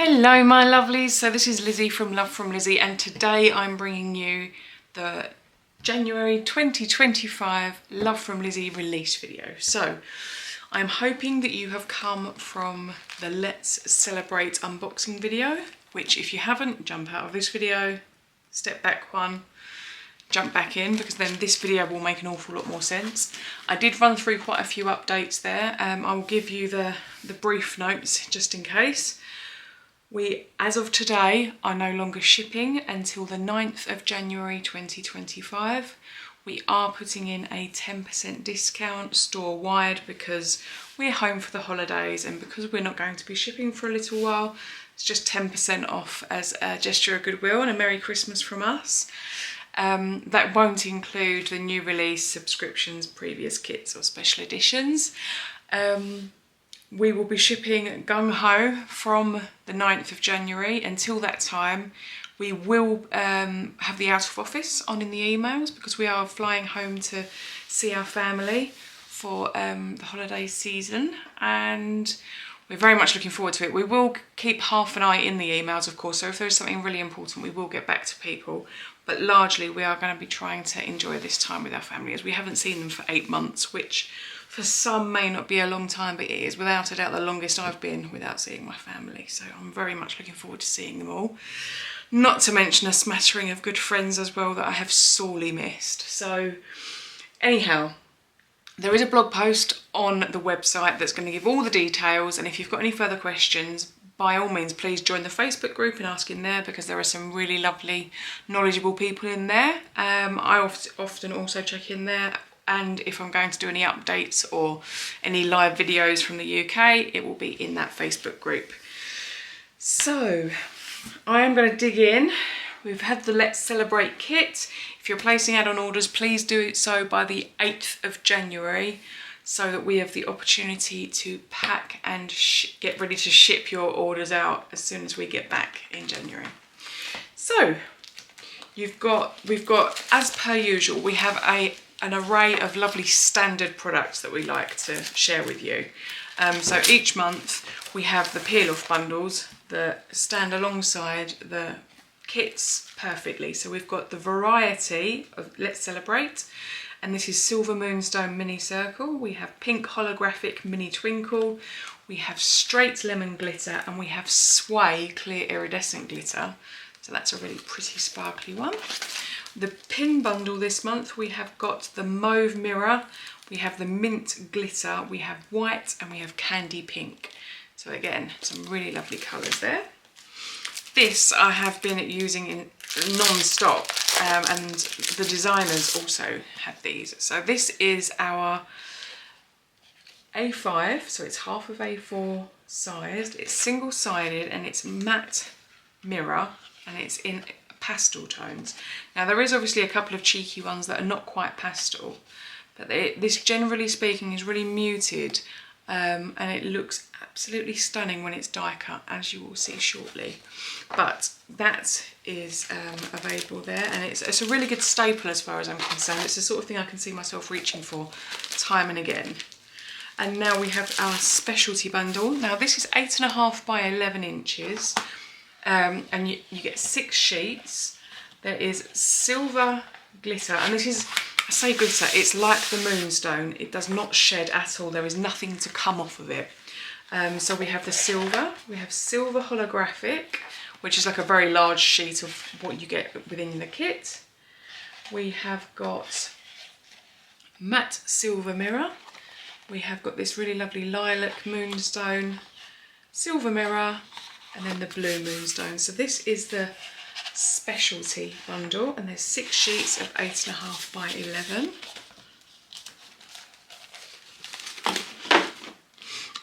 Hello my lovelies, so this is Lizzie from Love from Lizzie, and today I'm bringing you the January 2025 Love from Lizzie release video. So I'm hoping that you have come from the Let's Celebrate unboxing video, which if you haven't, jump out of this video, step back one, jump back in, because then this video will make an awful lot more sense. I did run through quite a few updates there. I will give you the brief notes just in case. We, as of today, are no longer shipping until the 9th of January 2025. We are putting in a 10% discount store-wide because we're home for the holidays, and because we're not going to be shipping for a little while, it's just 10% off as a gesture of goodwill and a Merry Christmas from us. That won't include the new release, subscriptions, previous kits or special editions. We will be shipping gung-ho from the 9th of January. Until that time, we will have the out of office on in the emails because we are flying home to see our family for the holiday season, and we're very much looking forward to it. We will keep half an eye in the emails, of course, so if there's something really important, we will get back to people. But largely, we are going to be trying to enjoy this time with our family, as we haven't seen them for 8 months, which for some may not be a long time, but it is without a doubt the longest I've been without seeing my family. So I'm very much looking forward to seeing them all. Not to mention a smattering of good friends as well that I have sorely missed. So anyhow, there is a blog post on the website that's going to give all the details, and if you've got any further questions, by all means, please join the Facebook group and ask in there, because there are some really lovely, knowledgeable people in there. I often also check in there, and if I'm going to do any updates or any live videos from the UK, it will be in that Facebook group. So I am going to dig in. We've had the Let's Celebrate kit. If you're placing add-on orders, please do it so by the 8th of January, so that we have the opportunity to pack and get ready to ship your orders out as soon as we get back in January. So we've got, as per usual, we have an array of lovely standard products that we like to share with you. So each month we have the peel-off bundles that stand alongside the kits perfectly. So we've got the variety of Let's Celebrate, and this is Silver Moonstone Mini Circle. We have Pink Holographic Mini Twinkle. We have Straight Lemon Glitter, and we have Sway Clear Iridescent Glitter. So that's a really pretty sparkly one. The pin bundle this month, we have got the Mauve Mirror, we have the Mint Glitter, we have White, and we have Candy Pink. So again, some really lovely colours there. This I have been using in non-stop, and the designers also had these. So this is our A5, so it's half of A4 sized, it's single-sided, and it's matte mirror, and it's in pastel tones. Now there is obviously a couple of cheeky ones that are not quite pastel, but this, generally speaking, is really muted, and it looks absolutely stunning when it's die cut, as you will see shortly. But that is available there, and it's a really good staple as far as I'm concerned. It's the sort of thing I can see myself reaching for time and again. And now we have our specialty bundle. Now this is 8.5 by 11 inches. And you get 6 sheets. There is silver glitter, and this is, I say glitter, it's like the moonstone. It does not shed at all. There is nothing to come off of it. So we have the silver, we have silver holographic, which is like a very large sheet of what you get within the kit. We have got matte silver mirror. We have got this really lovely lilac moonstone, silver mirror, and then the blue moonstone. So this is the specialty bundle, and there's 6 sheets of 8.5 by 11.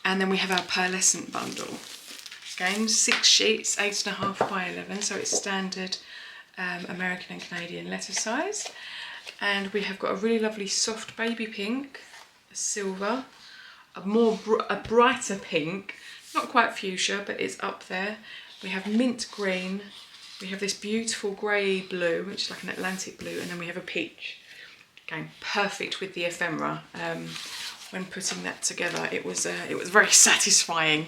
And then we have our pearlescent bundle. Again, 6 sheets, 8.5 by 11, so it's standard American and Canadian letter size. And we have got a really lovely soft baby pink, a silver, a brighter pink, not quite fuchsia, but it's up there. We have mint green, we have this beautiful grey blue, which is like an Atlantic blue, and then we have a peach. Again, perfect with the ephemera. When putting that together, it was very satisfying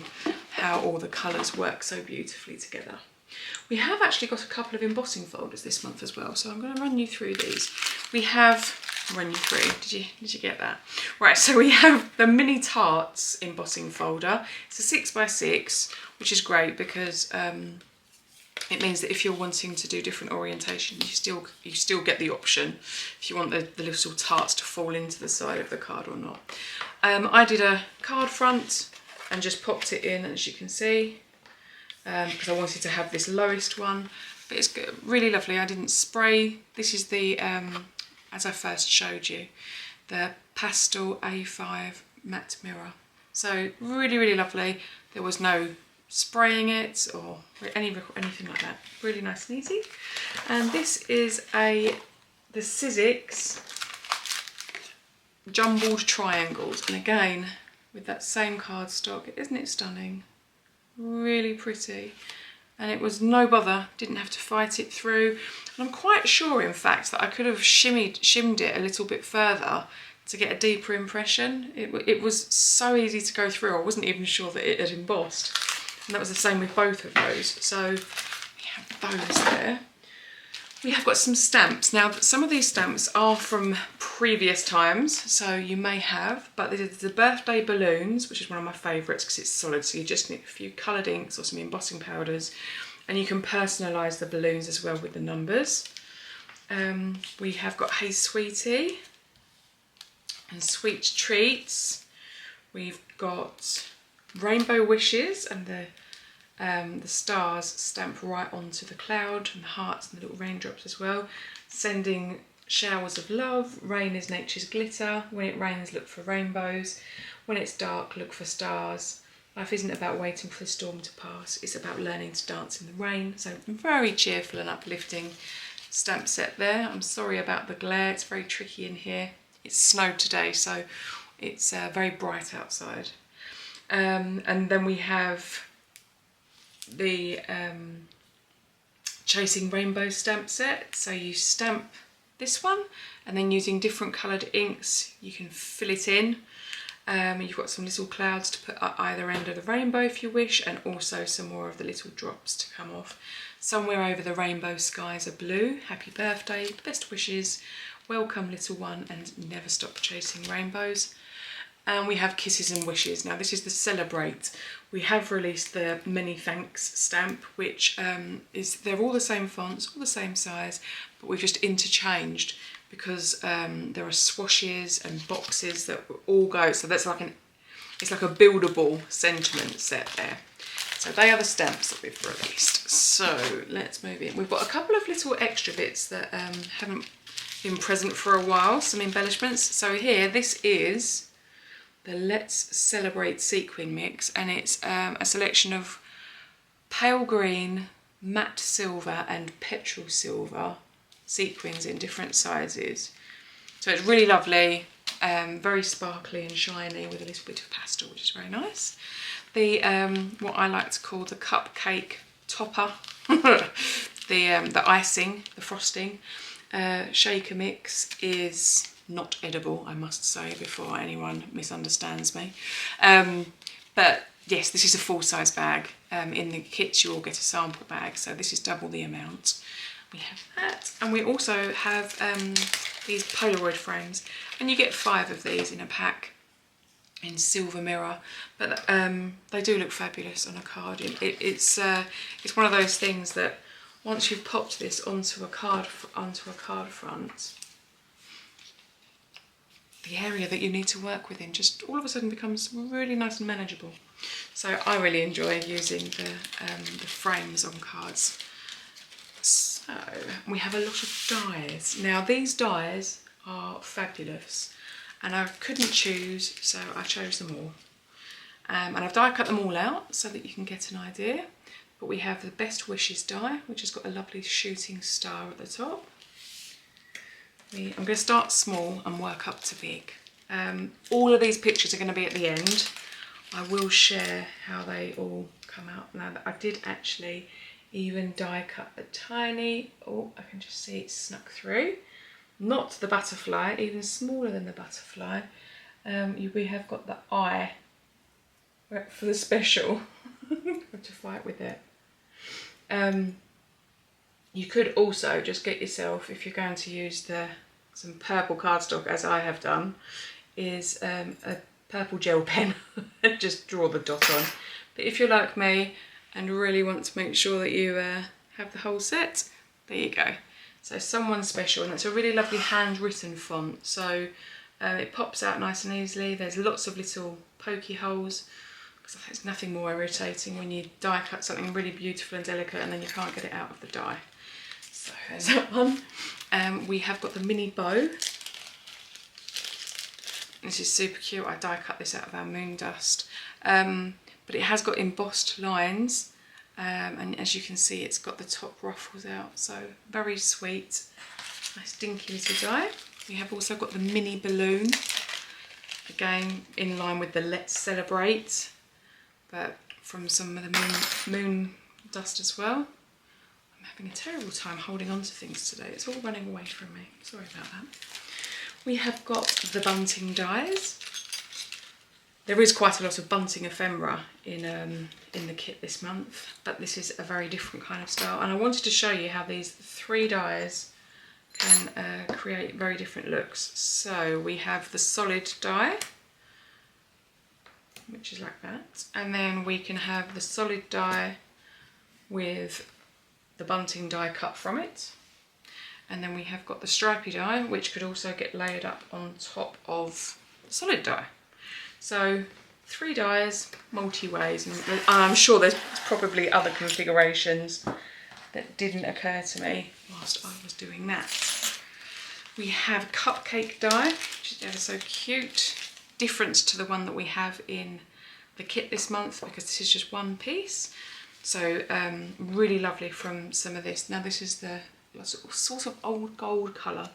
how all the colours work so beautifully together. We have actually got a couple of embossing folders this month as well, so I'm going to run you through these. We have, run you through, did you get that? Right, so we have the Mini Tarts embossing folder. It's a 6x6, which is great because it means that if you're wanting to do different orientations, you still get the option if you want the little tarts to fall into the side of the card or not. I did a card front and just popped it in, as you can see, because I wanted to have this lowest one, but it's really lovely. I didn't spray. This is the, as I first showed you, the Pastel A5 matte mirror. So really, really lovely. There was no spraying it or anything like that. Really nice and easy. And this is the Sizzix jumbled triangles, and again with that same cardstock. Isn't it stunning? Really pretty, and it was no bother, didn't have to fight it through. And I'm quite sure in fact that I could have shimmed it a little bit further to get a deeper impression. It was so easy to go through, I wasn't even sure that it had embossed. And that was the same with both of those. So we have those there. We have got some stamps. Now, some of these stamps are from previous times, so you may have, but this is the birthday balloons, which is one of my favourites because it's solid, so you just need a few coloured inks or some embossing powders, and you can personalise the balloons as well with the numbers. We have got Hey Sweetie and Sweet Treats. We've got Rainbow Wishes, and the stars stamp right onto the cloud, and the hearts and the little raindrops as well. Sending showers of love. Rain is nature's glitter. When it rains, look for rainbows. When it's dark, look for stars. Life isn't about waiting for the storm to pass. It's about learning to dance in the rain. So very cheerful and uplifting stamp set there. I'm sorry about the glare. It's very tricky in here. It's snowed today, so it's very bright outside. And then we have the Chasing Rainbow stamp set. So you stamp this one, and then using different coloured inks you can fill it in. You've got some little clouds to put at either end of the rainbow if you wish, and also some more of the little drops to come off. Somewhere over the rainbow skies are blue. Happy birthday, best wishes, welcome little one, and never stop chasing rainbows. And we have Kisses and Wishes. Now this is the Celebrate. We have released the Many Thanks stamp, which they're all the same fonts, all the same size, but we've just interchanged because there are swashes and boxes that all go. So that's like it's like a buildable sentiment set there. So they are the stamps that we've released. So let's move in. We've got a couple of little extra bits that haven't been present for a while, some embellishments. So here, this is the Let's Celebrate sequin mix, and it's a selection of pale green, matte silver and petrol silver sequins in different sizes. So it's really lovely, very sparkly and shiny with a little bit of pastel, which is very nice. The what I like to call the cupcake topper, the icing, the frosting, shaker mix is not edible, I must say, before anyone misunderstands me. But yes, this is a full-size bag. In the kits you will get a sample bag, so this is double the amount. We have that, and we also have these Polaroid frames, and you get 5 of these in a pack in silver mirror, but they do look fabulous on a card. It's one of those things that once you've popped this onto a card front, the area that you need to work within just all of a sudden becomes really nice and manageable. So I really enjoy using the frames on cards. So we have a lot of dies. Now these dies are fabulous, and I couldn't choose, so I chose them all. And I've die cut them all out so that you can get an idea. But we have the Best Wishes die, which has got a lovely shooting star at the top. I'm going to start small and work up to big. All of these pictures are going to be at the end. I will share how they all come out. Now that I did actually even die cut the tiny, oh, I can just see it snuck through. Not the butterfly, even smaller than the butterfly. We have got the eye for the special. to fight with it. You could also just get yourself, if you're going to use some purple cardstock, as I have done, is a purple gel pen and just draw the dot on. But if you're like me and really want to make sure that you have the whole set, there you go. So Someone Special, and it's a really lovely handwritten font. So it pops out nice and easily. There's lots of little pokey holes, because there's nothing more irritating when you die cut something really beautiful and delicate and then you can't get it out of the die. So there's that one. We have got the mini bow. This is super cute. I die cut this out of our moon dust. But it has got embossed lines. And as you can see, it's got the top ruffles out. So very sweet. Nice dinky little die. We have also got the mini balloon. Again, in line with the Let's Celebrate, but from some of the moon dust as well. I'm having a terrible time holding on to things today. It's all running away from me. Sorry about that. We have got the bunting dies. There is quite a lot of bunting ephemera in the kit this month, but this is a very different kind of style. And I wanted to show you how these 3 dies can create very different looks. So we have the solid die, which is like that, and then we can have the solid die with the bunting die cut from it, and then we have got the stripy die, which could also get layered up on top of the solid die. So 3 dies, multi-ways, and I'm sure there's probably other configurations that didn't occur to me whilst I was doing that. We have cupcake die, which is ever so cute. Different to the one that we have in the kit this month, because this is just one piece. So really lovely from some of this. Now this is the sort of old gold colour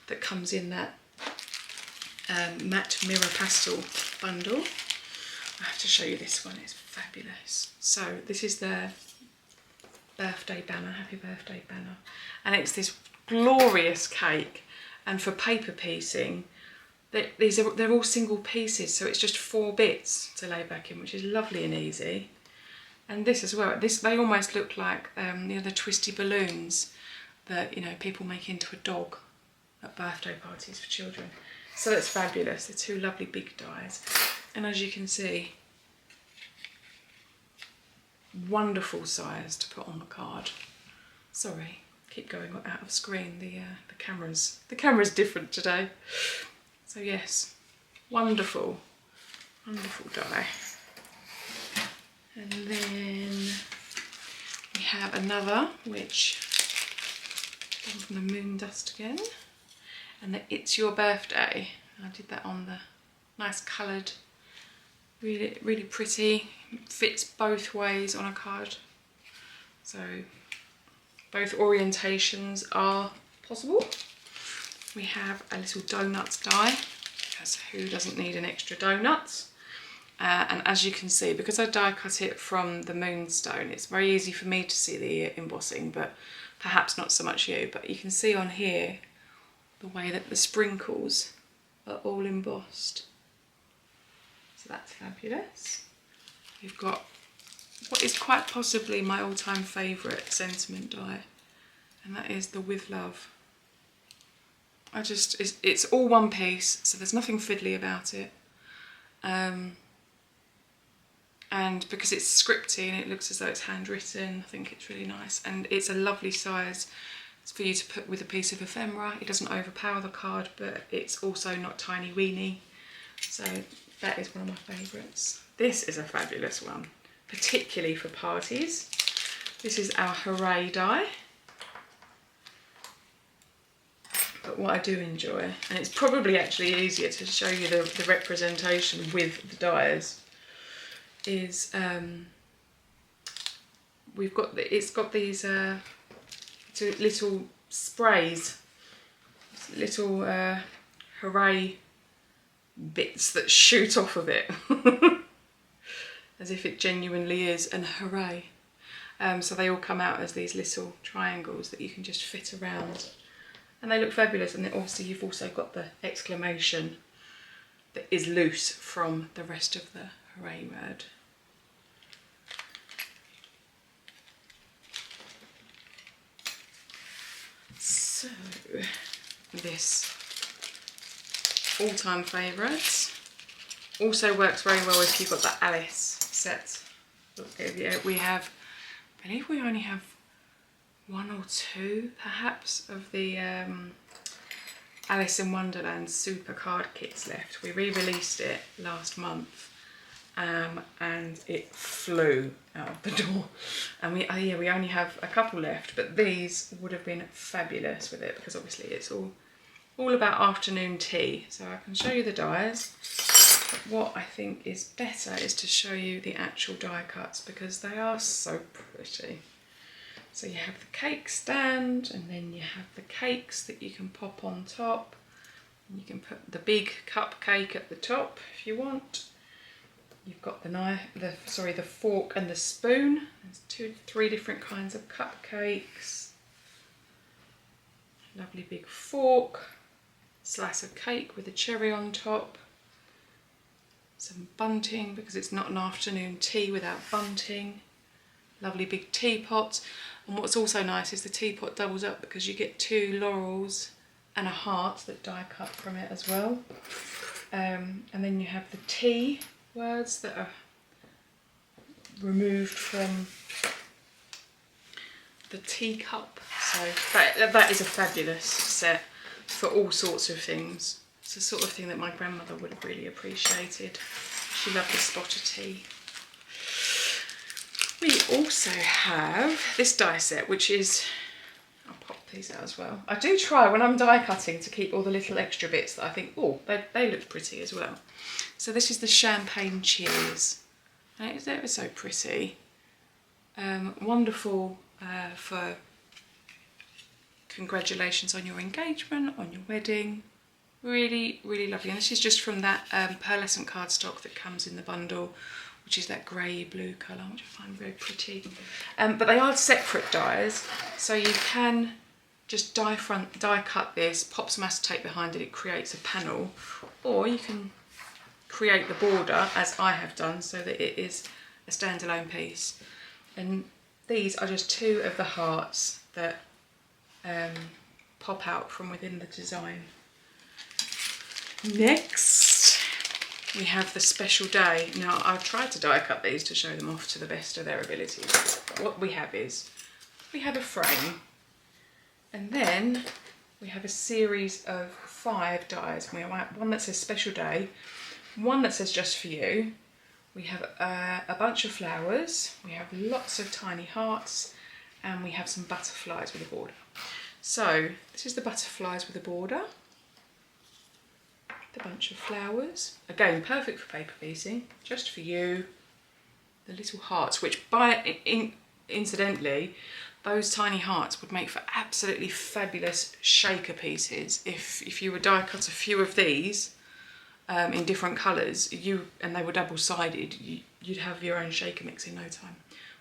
that comes in that matte mirror pastel bundle. I have to show you this one, it's fabulous. So this is the birthday banner, happy birthday banner. And it's this glorious cake, and for paper piecing, they're all single pieces, so it's just 4 bits to lay back in, which is lovely and easy. And this as well, they almost look like the twisty balloons that people make into a dog at birthday parties for children. So that's fabulous. They're 2 lovely big dies, and as you can see, wonderful size to put on the card. Sorry, keep going out of screen. The camera's different today. So yes, wonderful, wonderful die. And then we have another, which comes from the moon dust again, and the It's Your Birthday. I did that on the nice coloured, really, really pretty. Fits both ways on a card. So both orientations are possible. We have a little donuts die, because who doesn't need an extra donut? And as you can see, because I die cut it from the moonstone, it's very easy for me to see the embossing, but perhaps not so much you. But you can see on here the way that the sprinkles are all embossed. So that's fabulous. We've got what is quite possibly my all-time favourite sentiment die, and that is the With Love. It's all one piece, so there's nothing fiddly about it. And because it's scripty and it looks as though it's handwritten, I think it's really nice. And it's a lovely size for you to put with a piece of ephemera. It doesn't overpower the card, but it's also not tiny weeny. So that is one of my favourites. This is a fabulous one, particularly for parties. This is our Hooray die. But what I do enjoy, and it's probably actually easier to show you the representation with the dies, is it's got these little sprays, little hooray bits that shoot off of it, as if it genuinely is an hooray. So they all come out as these little triangles that you can just fit around. And they look fabulous, and then obviously you've also got the exclamation that is loose from the rest of the hooray word. So, this all-time favourites. Also works very well if you've got the Alice set. We have, I believe we only have 1 or 2 perhaps of the Alice in Wonderland super card kits left. We re-released it last month and it flew out of the door. And we only have a couple left, but these would have been fabulous with it because obviously it's all about afternoon tea. So I can show you the dies. But what I think is better is to show you the actual die cuts because they are so pretty. So you have the cake stand, and then you have the cakes that you can pop on top. And you can put the big cupcake at the top if you want. You've got the fork and the spoon. There's 3 different kinds of cupcakes. Lovely big fork, slice of cake with a cherry on top. Some bunting because it's not an afternoon tea without bunting. Lovely big teapot. And what's also nice is the teapot doubles up because you get 2 laurels and a heart that die cut from it as well. And then you have the tea words that are removed from the teacup. So that is a fabulous set for all sorts of things. It's the sort of thing that my grandmother would have really appreciated. She loved the spot of tea. We also have this die set, which is, I'll pop these out as well. I do try when I'm die cutting to keep all the little extra bits that I think, oh, they look pretty as well. So this is the champagne cheers. And it's ever so pretty. Wonderful for congratulations on your engagement, on your wedding. Really, really lovely. And this is just from that pearlescent cardstock that comes in the bundle, which is that grey blue colour, which I find very pretty. But they are separate dies, so you can just die cut this, pop some acetate behind it, it creates a panel, or you can create the border as I have done so that it is a standalone piece. And these are just 2 of the hearts that pop out from within the design. Next, we have the special day. Now, I've tried to die cut these to show them off to the best of their abilities. But what we have is, we have a frame, and then we have a series of 5 dies. We have one that says special day, one that says just for you. We have a bunch of flowers, we have lots of tiny hearts, and we have some butterflies with a border. So, this is the butterflies with a border. The bunch of flowers, again perfect for paper piecing, just for you. The little hearts, which incidentally, those tiny hearts would make for absolutely fabulous shaker pieces. If you would die cut a few of these in different colours, and they were double-sided, you'd have your own shaker mix in no time.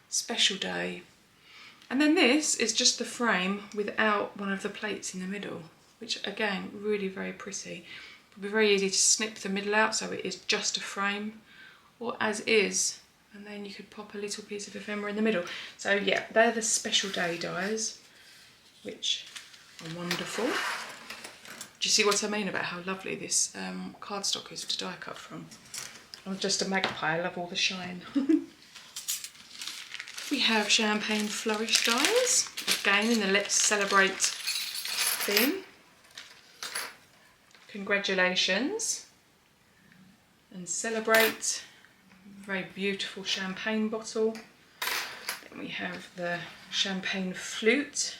Special day. And then this is just the frame without one of the plates in the middle, which again, really very pretty. It would be very easy to snip the middle out so it is just a frame, or as is, and then you could pop a little piece of ephemera in the middle. So yeah, they're the special day dies, which are wonderful. Do you see what I mean about how lovely this cardstock is to die cut from? I'm just a magpie, I love all the shine. We have champagne flourish dies, again in the Let's Celebrate theme. Congratulations and celebrate. Very beautiful champagne bottle. Then we have the champagne flute.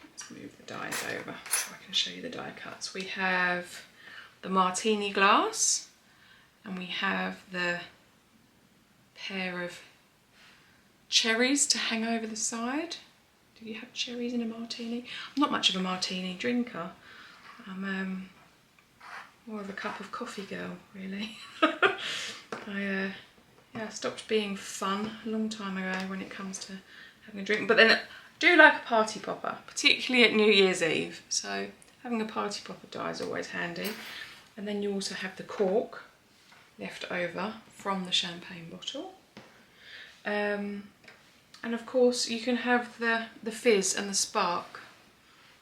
Let's move the dies over so I can show you the die cuts. We have the martini glass, and we have the pair of cherries to hang over the side. Do you have cherries in a martini? I'm not much of a martini drinker. I'm more of a cup of coffee girl, really. I stopped being fun a long time ago when it comes to having a drink. But then I do like a party popper, particularly at New Year's Eve. So having a party popper die is always handy. And then you also have the cork left over from the champagne bottle. And And of course you can have the fizz and the spark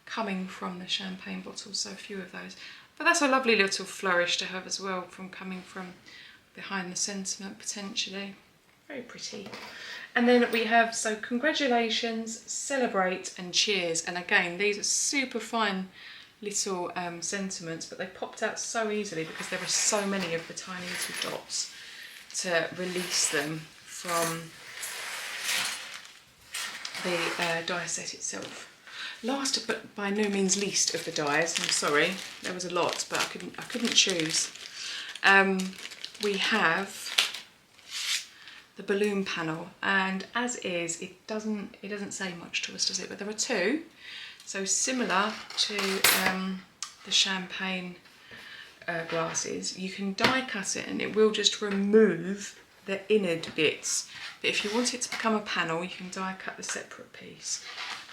coming from the champagne bottles, so a few of those. But that's a lovely little flourish to have as well, from coming from behind the sentiment potentially. Very pretty. And then we have, so congratulations, celebrate and cheers. And again, these are super fine little sentiments, but they popped out so easily because there were so many of the tiny little dots to release them from the die set itself. Last but by no means least of the dies, I'm sorry, there was a lot, but I couldn't choose. We have the balloon panel, and as is, it doesn't say much to us, does it? But there are two, so similar to the champagne glasses, you can die cut it and it will just remove the innard bits. But if you want it to become a panel, you can die cut the separate piece.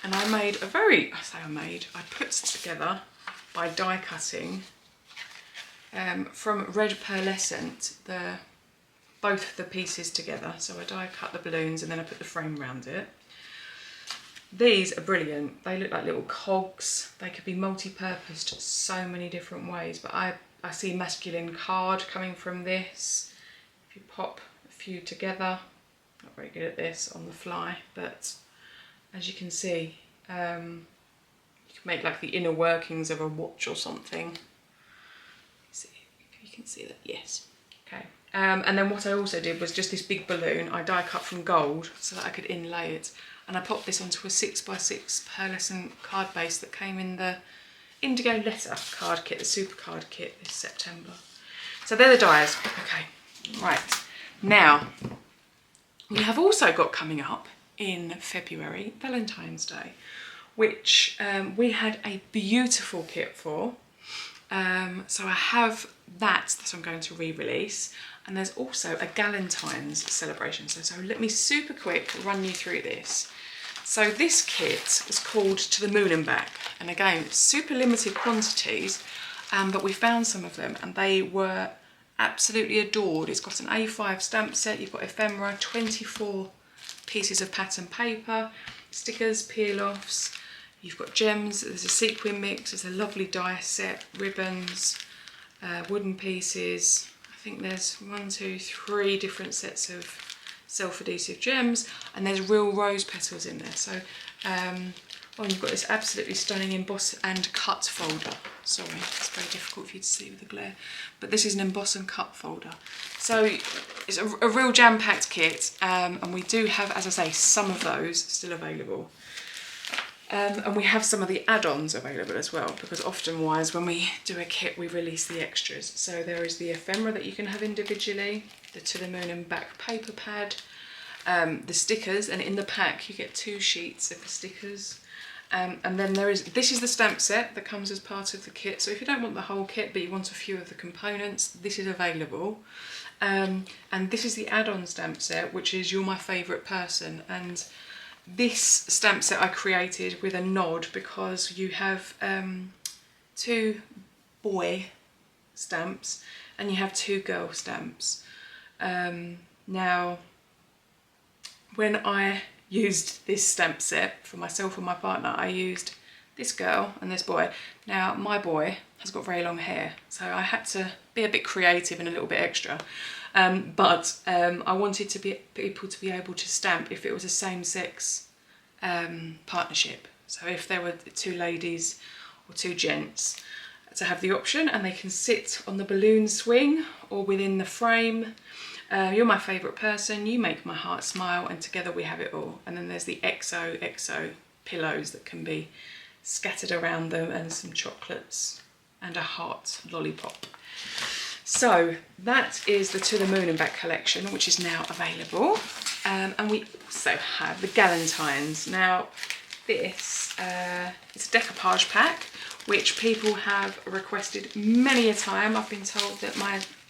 And I made a very, I put together by die cutting from red pearlescent both the pieces together. So I die cut the balloons and then I put the frame around it. These are brilliant. They look like little cogs. They could be multi-purposed so many different ways, but I see masculine card coming from this. If you pop a few together, not very good at this on the fly, but as you can see, you can make like the inner workings of a watch or something. See, you can see that, yes. Okay. And then what I also did was just this big balloon, I die cut from gold so that I could inlay it. And I popped this onto a 6x6 pearlescent card base that came in the Indigo Letter card kit, the super card kit this September. So they're the dies. Okay, right. Now, we have also got coming up in February, Valentine's Day, which we had a beautiful kit for. So I have that I'm going to re-release, and there's also a Galentine's celebration. So let me super quick run you through this. So this kit is called To the Moon and Back, and again, super limited quantities, but we found some of them and they were absolutely adored. It's got an A5 stamp set, you've got ephemera, 24 pieces of pattern paper, stickers, peel-offs, you've got gems, there's a sequin mix, there's a lovely die set, ribbons, wooden pieces. I think there's 1, 2, 3 different sets of self-adhesive gems, and there's real rose petals in there. So you've got this absolutely stunning emboss and cut folder. Sorry, it's very difficult for you to see with the glare, but this is an emboss and cut folder. So it's a real jam-packed kit, and we do have, as I say, some of those still available. And we have some of the add-ons available as well, because often wise when we do a kit we release the extras. So there is the ephemera that you can have individually, the To the Moon and Back paper pad, the stickers, and in the pack you get 2 sheets of the stickers. And then this is the stamp set that comes as part of the kit. So if you don't want the whole kit but you want a few of the components, this is available. And this is the add-on stamp set, which is You're My Favourite Person. And this stamp set I created with a nod because you have 2 boy stamps and you have 2 girl stamps. Now, when I used this stamp set for myself and my partner, I used this girl and this boy. Now, my boy has got very long hair, so I had to be a bit creative and a little bit extra. But I wanted people to be able to stamp if it was a same-sex partnership. So if there were 2 ladies or 2 gents, to have the option, and they can sit on the balloon swing or within the frame. You're my favourite person, you make my heart smile, and together we have it all. And then there's the XOXO pillows that can be scattered around them, and some chocolates and a heart lollipop. So that is the To the Moon and Back collection, which is now available. And we also have the Galentines. Now this is a decoupage pack, which people have requested many a time. I've been told that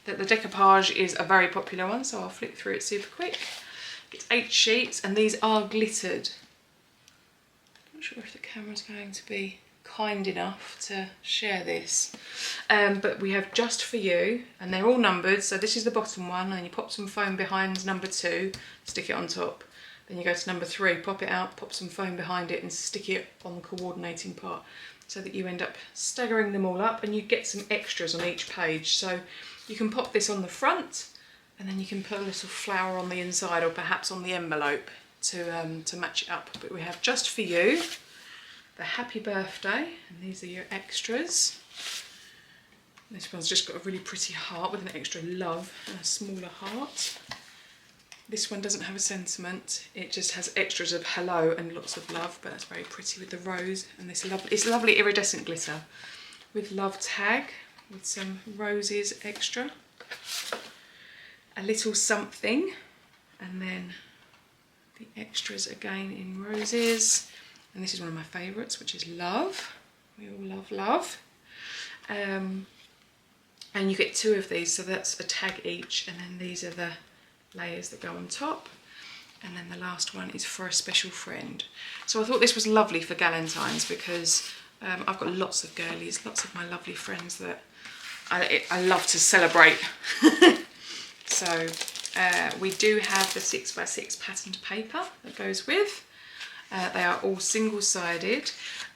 the decoupage is a very popular one, so I'll flick through it super quick. It's 8 sheets, and these are glittered. I'm not sure if the camera's going to be kind enough to share this, but we have Just For You, and they're all numbered. So this is the bottom one, and you pop some foam behind number 2, stick it on top. Then you go to number 3, pop it out, pop some foam behind it and stick it on the coordinating part so that you end up staggering them all up and you get some extras on each page. So you can pop this on the front and then you can put a little flower on the inside or perhaps on the envelope to match it up. But we have just for you the happy birthday, and these are your extras. This one's just got a really pretty heart with an extra love and a smaller heart. This one doesn't have a sentiment, it just has extras of hello and lots of love, but that's very pretty with the rose and this it's lovely iridescent glitter with love tag with some roses extra. A little something, and then the extras again in roses. And this is one of my favourites, which is love. We all love love. And you get 2 of these, so that's a tag each, and then these are the layers that go on top. And then the last one is for a special friend. So I thought this was lovely for Galentine's because I've got lots of girlies, lots of my lovely friends that I love to celebrate. So we do have the 6x6 patterned paper that goes with. They are all single-sided.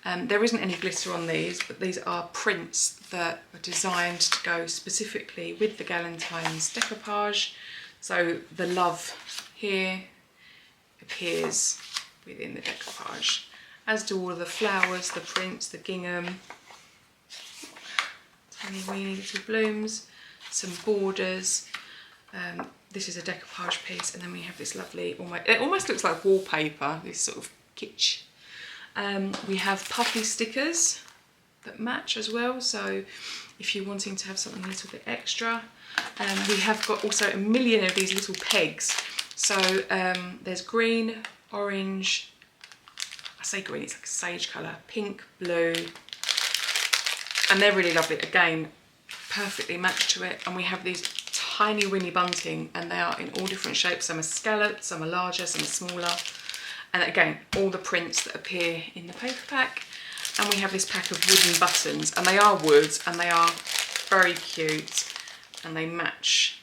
There isn't any glitter on these, but these are prints that are designed to go specifically with the Galentine's decoupage. So the love here appears within the decoupage, as do all of the flowers, the prints, the gingham, tiny weeny little blooms, some borders. This is a decoupage piece, and then we have this lovely, it almost looks like wallpaper, this sort of kitsch. We have puffy stickers that match as well, so if you're wanting to have something a little bit extra. We have got also a million of these little pegs. So there's green, orange, I say green, it's like a sage colour, pink, blue, and they're really lovely. Again, perfectly matched to it. And we have these tiny Winnie bunting, and they are in all different shapes. Some are scalloped, some are larger, some are smaller. And again, all the prints that appear in the paper pack. And we have this pack of wooden buttons, and they are wood, and they are very cute, and they match.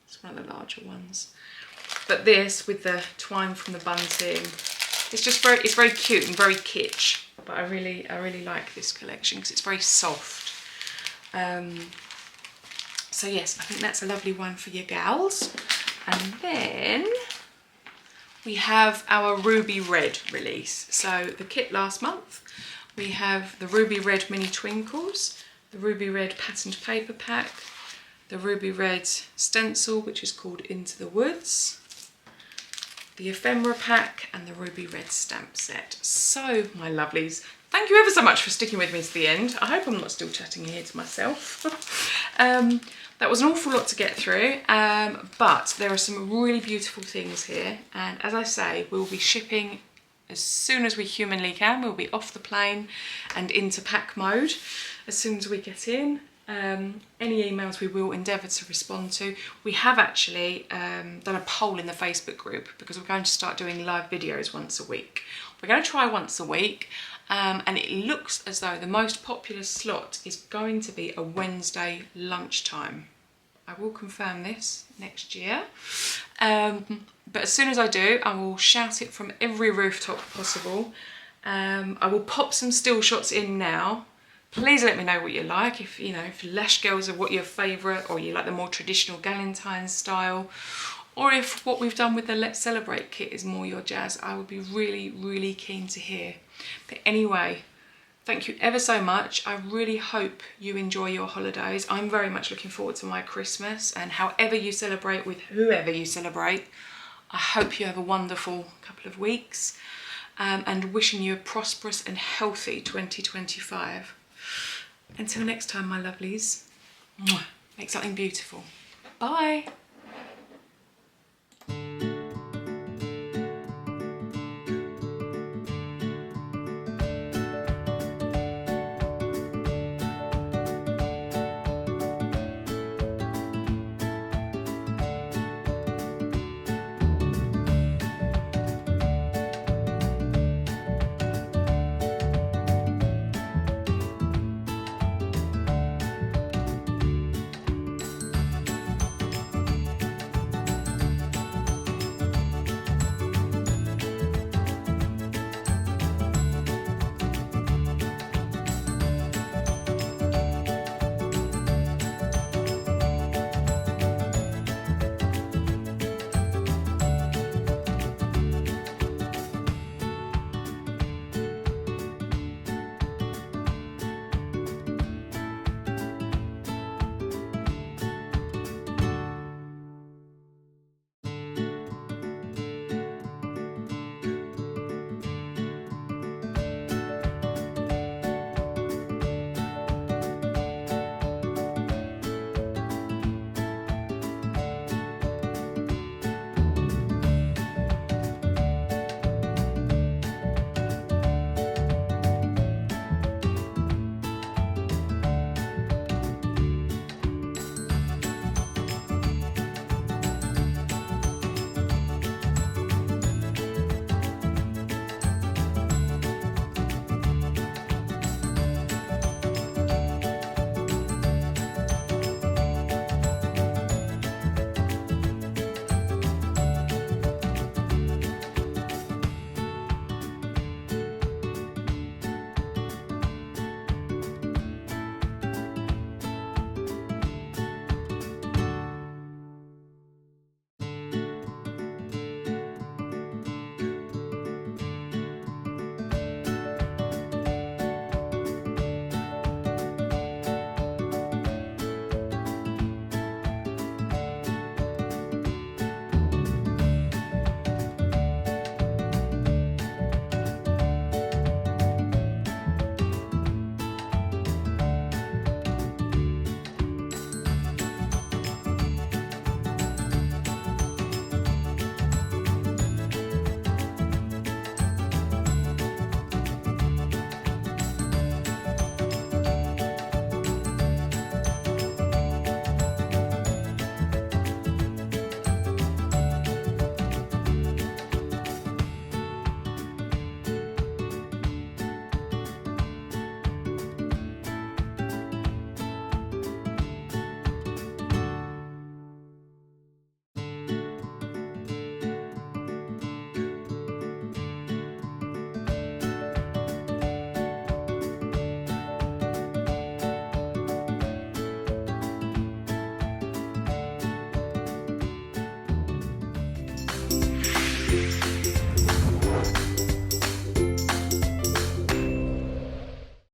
It's one of the larger ones. But this, with the twine from the bunting, it's just it's very cute and very kitsch. But I really like this collection because it's very soft. So yes, I think that's a lovely one for your gals. And then we have our Ruby Red release. So the kit last month, we have the Ruby Red Mini Twinkles, the Ruby Red Patterned Paper Pack, the Ruby Red Stencil, which is called Into the Woods, the Ephemera Pack, and the Ruby Red Stamp Set. So, my lovelies, thank you ever so much for sticking with me to the end. I hope I'm not still chatting here to myself. That was an awful lot to get through, but there are some really beautiful things here. And as I say, we'll be shipping as soon as we humanly can. We'll be off the plane and into pack mode as soon as we get in. Any emails we will endeavour to respond to. We have actually done a poll in the Facebook group because we're going to start doing live videos once a week. We're going to try once a week, and it looks as though the most popular slot is going to be a Wednesday lunchtime. I will confirm this next year. But as soon as I do, I will shout it from every rooftop possible. I will pop some still shots in now. Please let me know what you like, if Lash Girls are what your favourite, or you like the more traditional Galentine style, or if what we've done with the Let's Celebrate kit is more your jazz. I would be really keen to hear. But anyway, thank you ever so much. I really hope you enjoy your holidays. I'm very much looking forward to my Christmas, and however you celebrate with whoever you celebrate, I hope you have a wonderful couple of weeks, and wishing you a prosperous and healthy 2025. Until next time, my lovelies, make something beautiful. Bye.